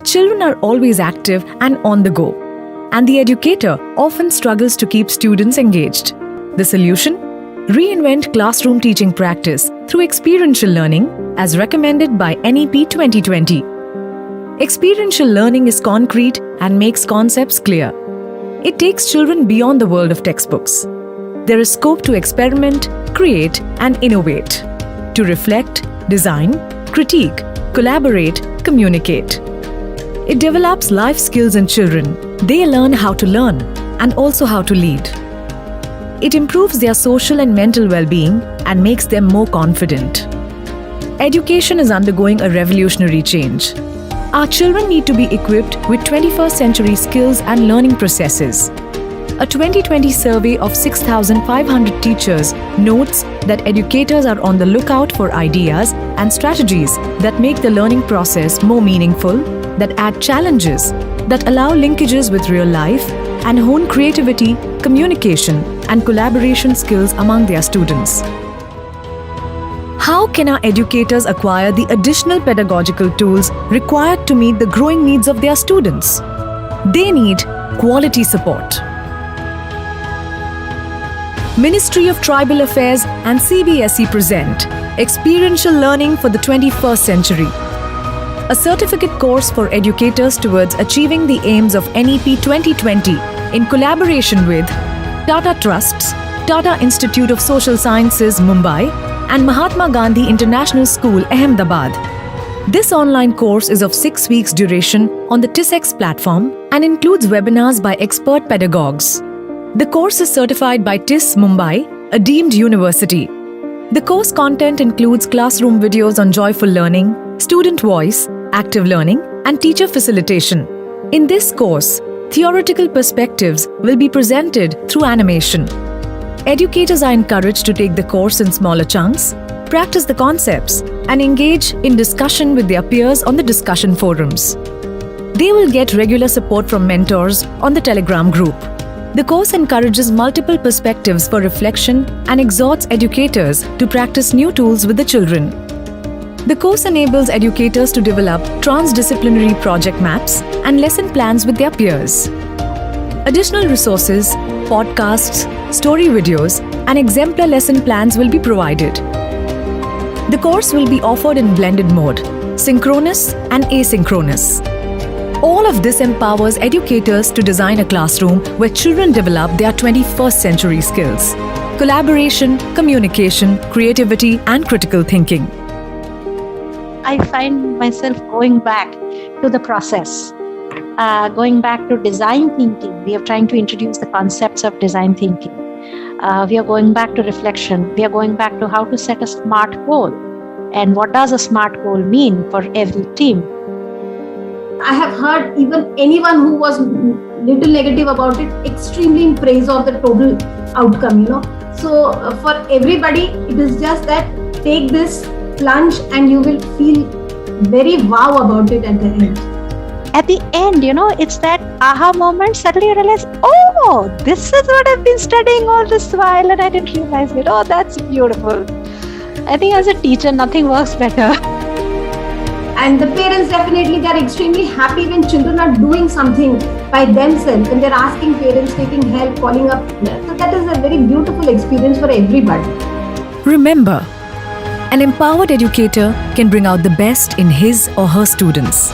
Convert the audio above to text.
Children are always active and on the go, and the educator often struggles to keep students engaged. The solution? Reinvent classroom teaching practice through experiential learning as recommended by NEP 2020. Experiential learning is concrete and makes concepts clear. It takes children beyond the world of textbooks. There is scope to experiment, create, and innovate, to reflect, design, critique, collaborate, communicate. It develops life skills in children. They learn how to learn and also how to lead. It improves their social and mental well-being and makes them more confident. Education is undergoing a revolutionary change. Our children need to be equipped with 21st century skills and learning processes. A 2020 survey of 6,500 teachers notes that educators are on the lookout for ideas and strategies that make the learning process more meaningful, that add challenges, that allow linkages with real life, and hone creativity, communication, and collaboration skills among their students. How can our educators acquire the additional pedagogical tools required to meet the growing needs of their students? They need quality support. Ministry of Tribal Affairs and CBSE present Experiential Learning for the 21st Century, a certificate course for educators towards achieving the aims of NEP 2020 in collaboration with Tata Trusts, Tata Institute of Social Sciences, Mumbai, and Mahatma Gandhi International School, Ahmedabad. This online course is of 6 weeks duration on the TISX platform and includes webinars by expert pedagogues. The course is certified by TIS Mumbai, a deemed university. The course content includes classroom videos on joyful learning, student voice, active learning, and teacher facilitation. In this course, theoretical perspectives will be presented through animation. Educators are encouraged to take the course in smaller chunks, practice the concepts, and engage in discussion with their peers on the discussion forums. They will get regular support from mentors on the Telegram group. The course encourages multiple perspectives for reflection and exhorts educators to practice new tools with the children. The course enables educators to develop transdisciplinary project maps and lesson plans with their peers. Additional resources, podcasts, story videos, and exemplar lesson plans will be provided. The course will be offered in blended mode, synchronous and asynchronous. All of this empowers educators to design a classroom where children develop their 21st century skills: collaboration, communication, creativity, and critical thinking. I find myself going back to the process, going back to design thinking. We are trying to introduce the concepts of design thinking. We are going back to reflection. We are going back to how to set a SMART goal. And what does a SMART goal mean for every team? I have heard even anyone who was little negative about it extremely in praise of the total outcome, So for everybody, it is just that take this plunge and you will feel very wow about it at the end. At the end, it's that aha moment. Suddenly you realize, oh, this is what I've been studying all this while and I didn't realize it. Oh, that's beautiful. I think as a teacher, nothing works better. And the parents definitely, they're extremely happy when children are doing something by themselves and they're asking parents, taking help, calling up. So that is a very beautiful experience for everybody. Remember, an empowered educator can bring out the best in his or her students.